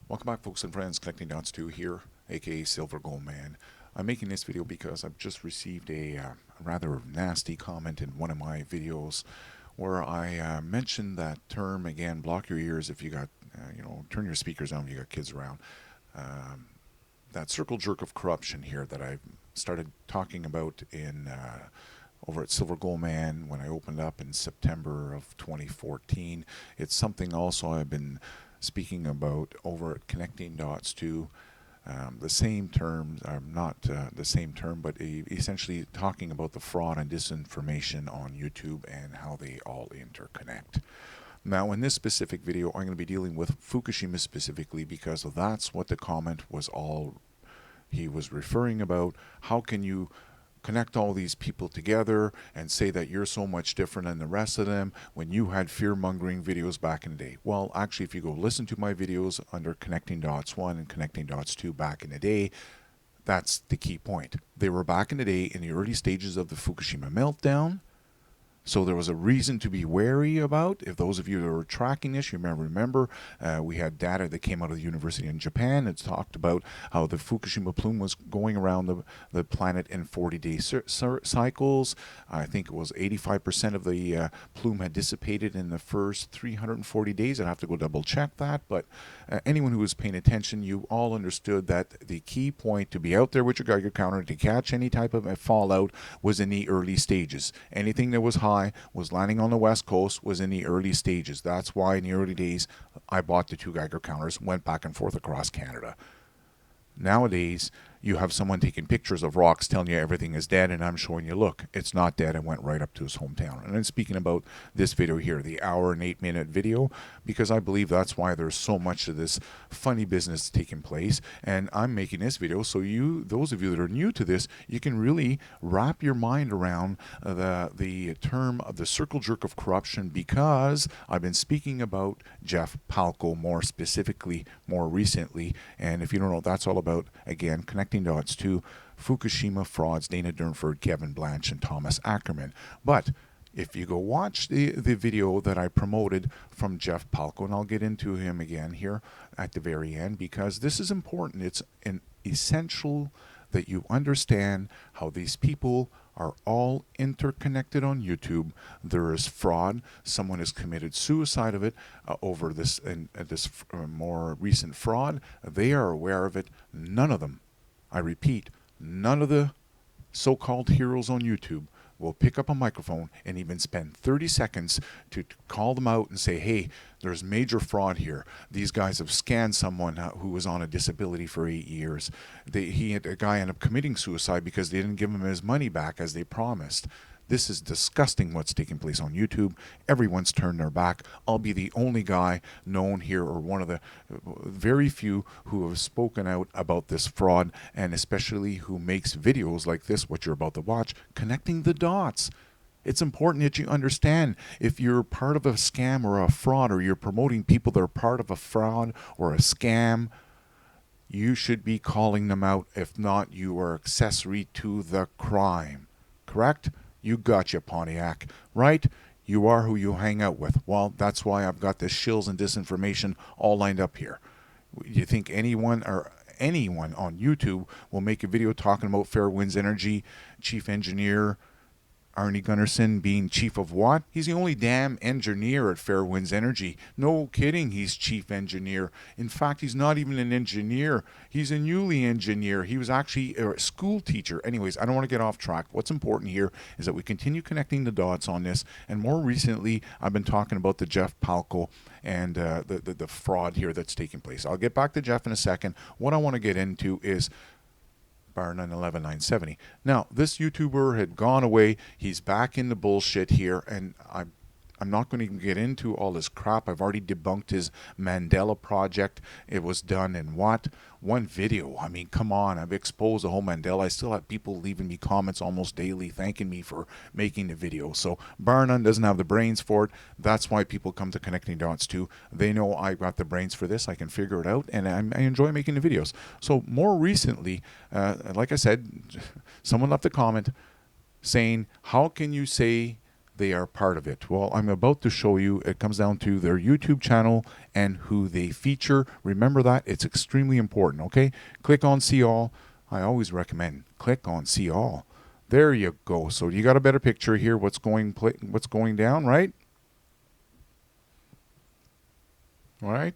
Welcome back, folks and friends. Connecting Dots 2 here, aka Silver Gold Man. I'm making this video because I've just received a rather nasty comment in one of my videos where I mentioned that term again. Block your ears if you got, turn your speakers down if you got kids around. That circle jerk of corruption here that I started talking about in over at Silver Gold Man when I opened up in September of 2014. It's something also I've been speaking about over at Connecting Dots 2. The same terms, not the same term, but essentially talking about the fraud and disinformation on YouTube and how they all interconnect. Now, in this specific video, I'm going to be dealing with Fukushima specifically because that's what the comment was all he was referring about. How can you connect all these people together and say that you're so much different than the rest of them when you had fear-mongering videos back in the day? Well, actually, if you go listen to my videos under Connecting Dots 1 and Connecting Dots 2 back in the day, that's the key point. They were back in the day in the early stages of the Fukushima meltdown. So there was a reason to be wary about. If those of you that were tracking this, you remember we had data that came out of the university in Japan. It's talked about how the Fukushima plume was going around the planet in 40-day cycles. I think it was 85% of the plume had dissipated in the first 340 days. I'd have to go double check that. But anyone who was paying attention, you all understood that the key point to be out there with your Geiger counter to catch any type of fallout was in the early stages. Anything that was high was landing on the west coast was in the early stages. That's why in the early days I bought the 2 Geiger counters, went back and forth across Canada. Nowadays, you have someone taking pictures of rocks telling you everything is dead, and I'm showing you, look, it's not dead. I went right up to his hometown. And I'm speaking about this video here, the hour and 8-minute video, because I believe that's why there's so much of this funny business taking place. And I'm making this video so those of you that are new to this, you can really wrap your mind around the term of the circle jerk of corruption, because I've been speaking about Jeff Palco more specifically, more recently. And if you don't know what that's all about, again, Connecting Dots 2 Fukushima, Frauds, Dana Durnford, Kevin Blanche, and Thomas Ackerman. But if you go watch the video that I promoted from Jeff Palco, and I'll get into him again here at the very end, because this is important. It's essential that you understand how these people are all interconnected on YouTube. There is fraud. Someone has committed suicide of it over this more recent fraud. They are aware of it. None of them, I repeat, none of the so-called heroes on YouTube will pick up a microphone and even spend 30 seconds to call them out and say, hey, there's major fraud here. These guys have scanned someone who was on a disability for 8 years. A guy ended up committing suicide because they didn't give him his money back as they promised. This is disgusting what's taking place on YouTube. Everyone's turned their back. I'll be the only guy known here, or one of the very few who have spoken out about this fraud, and especially who makes videos like this, what you're about to watch, connecting the dots. It's important that you understand if you're part of a scam or a fraud, or you're promoting people that are part of a fraud or a scam, you should be calling them out. If not, you are accessory to the crime. Correct? You gotcha, Pontiac, right? You are who you hang out with. Well, that's why I've got this shills and disinformation all lined up here. You think anyone on YouTube will make a video talking about Fairwinds Energy, chief engineer Arnie Gunnarsson being chief of what? He's the only damn engineer at Fairwinds Energy. No kidding, he's chief engineer. In fact, he's not even an engineer. He's a newly engineer. He was actually a school teacher. Anyways, I don't want to get off track. What's important here is that we continue connecting the dots on this. And more recently, I've been talking about the Jeff Palco and the fraud here that's taking place. I'll get back to Jeff in a second. What I want to get into is Barnone11970. Now, this YouTuber had gone away. He's back in the bullshit here, and I'm not going to get into all this crap. I've already debunked his Mandela project. It was done in what? One video. I mean, come on. I've exposed the whole Mandela. I still have people leaving me comments almost daily thanking me for making the video. So Barnone doesn't have the brains for it. That's why people come to Connecting Dots 2. They know I got the brains for this. I can figure it out, and I enjoy making the videos. So more recently, like I said, someone left a comment saying, how can you say they are part of it? Well, I'm about to show you. It comes down to their YouTube channel and who they feature. Remember that. It's extremely important, okay? Click on See All. I always recommend click on See All. There you go. So you got a better picture here what's going down, right? All right?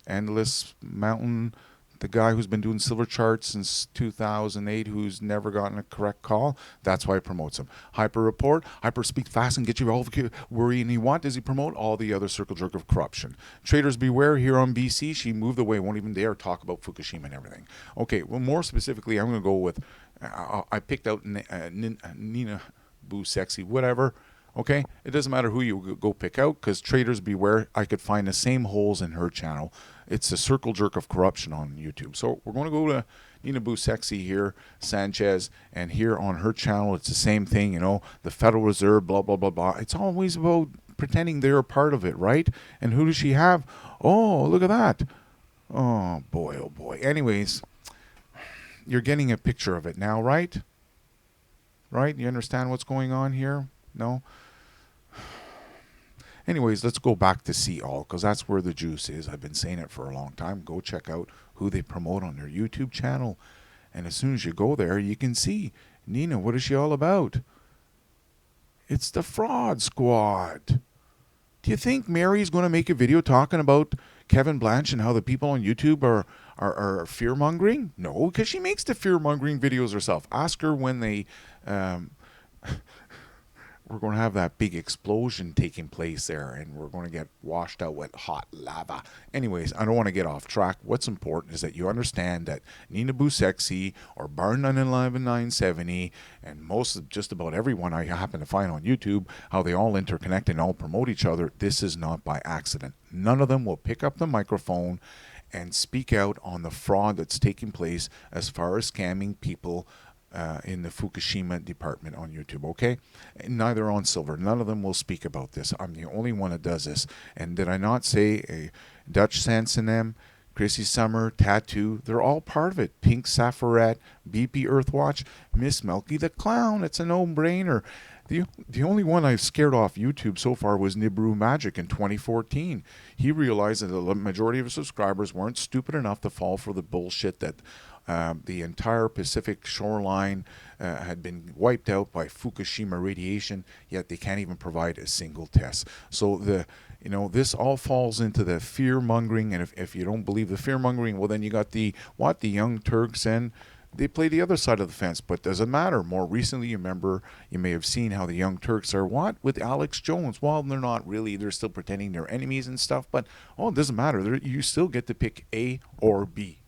Endless Mountain, the guy who's been doing silver charts since 2008, who's never gotten a correct call. That's why he promotes him. Hyper Report, Hyper speak fast and get you all the worrying you want. Does he promote all the other circle jerk of corruption? Traders Beware here on BC. She moved away, won't even dare talk about Fukushima and everything. Okay, well, more specifically, I'm going to go with, I picked out Nina Boo Sexy, whatever. Okay, it doesn't matter who you go pick out, because Traders Beware, I could find the same holes in her channel. It's the circle jerk of corruption on YouTube. So we're going to go to Nina Boo Sexy here, Sanchez, and here on her channel, it's the same thing, you know, the Federal Reserve, blah, blah, blah, blah. It's always about pretending they're a part of it, right? And who does she have? Oh, look at that. Oh, boy, oh, boy. Anyways, you're getting a picture of it now, right? Right? You understand what's going on here? No? Anyways, let's go back to See All, because that's where the juice is. I've been saying it for a long time. Go check out who they promote on their YouTube channel. And as soon as you go there, you can see, Nina, what is she all about? It's the Fraud Squad. Do you think Mary's going to make a video talking about Kevin Blanche and how the people on YouTube are fear-mongering? No, because she makes the fear-mongering videos herself. Ask her when they... we're going to have that big explosion taking place there, and we're going to get washed out with hot lava. Anyways, I don't want to get off track. What's important is that you understand that Nina Boo Sexy or Barnone11970 and most of just about everyone I happen to find on YouTube, how they all interconnect and all promote each other, this is not by accident. None of them will pick up the microphone and speak out on the fraud that's taking place as far as scamming people in the Fukushima department on YouTube, okay? Neither on Silver. None of them will speak about this. I'm the only one that does this. And did I not say a Dutchsinse in them, Chrissy Summer, Tattoo, they're all part of it. Pink Safaret, BPearthwatch, Miss Melky the Clown. It's a no-brainer. The only one I've scared off YouTube so far was Nibru Magic in 2014. He realized that the majority of his subscribers weren't stupid enough to fall for the bullshit that the entire Pacific shoreline had been wiped out by Fukushima radiation, yet they can't even provide a single test. So this all falls into the fear-mongering, and if you don't believe the fear-mongering, well, then you got the Young Turks, and they play the other side of the fence, but doesn't matter. More recently, you may have seen how the Young Turks are with Alex Jones. Well, they're not really. They're still pretending they're enemies and stuff, but it doesn't matter. You still get to pick A or B.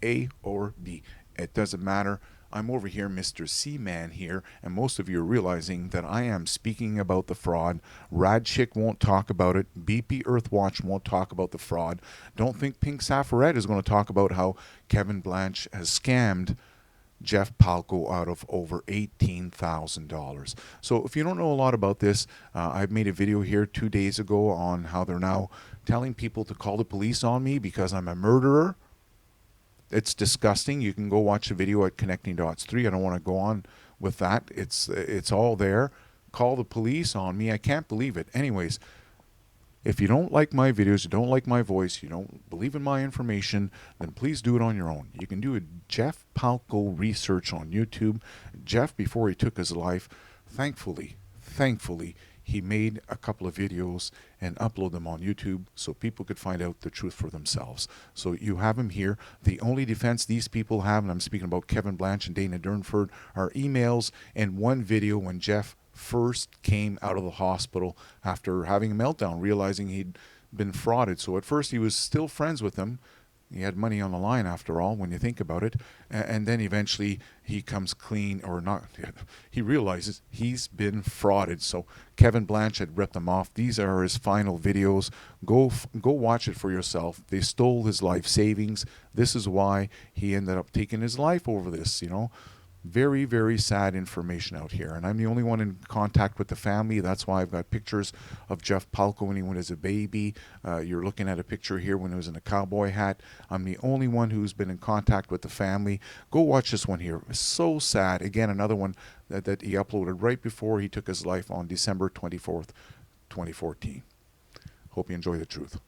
A or B. It doesn't matter. I'm over here, Mr. C-Man here, and most of you are realizing that I am speaking about the fraud. Rad Chick won't talk about it. BPearthwatch won't talk about the fraud. Don't think Pink Safaret is going to talk about how Kevin Blanche has scammed Jeff Palco out of over $18,000. So if you don't know a lot about this, I've made a video here 2 days ago on how they're now telling people to call the police on me because I'm a murderer. It's disgusting. You can go watch the video at Connectingdots2. I don't want to go on with that. It's all there. Call the police on me. I can't believe it. Anyways, if you don't like my videos, you don't like my voice, you don't believe in my information, then please do it on your own. You can do a Jeff Palco research on YouTube. Jeff, before he took his life, thankfully, he made a couple of videos and upload them on YouTube so people could find out the truth for themselves. So you have him here. The only defense these people have, and I'm speaking about Kevin Blanche and Dana Durnford, are emails and one video when Jeff first came out of the hospital after having a meltdown, realizing he'd been frauded. So at first he was still friends with them. He had money on the line, after all, when you think about it. And then eventually he comes clean, or not. He realizes he's been frauded. So Kevin Blanche had ripped them off. These are his final videos. Go watch it for yourself. They stole his life savings. This is why he ended up taking his life over this, Very, very sad information out here. And I'm the only one in contact with the family. That's why I've got pictures of Jeff Palco when he was a baby. You're looking at a picture here when he was in a cowboy hat. I'm the only one who's been in contact with the family. Go watch this one here. It's so sad. Again, another one that he uploaded right before he took his life on December 24th, 2014. Hope you enjoy the truth.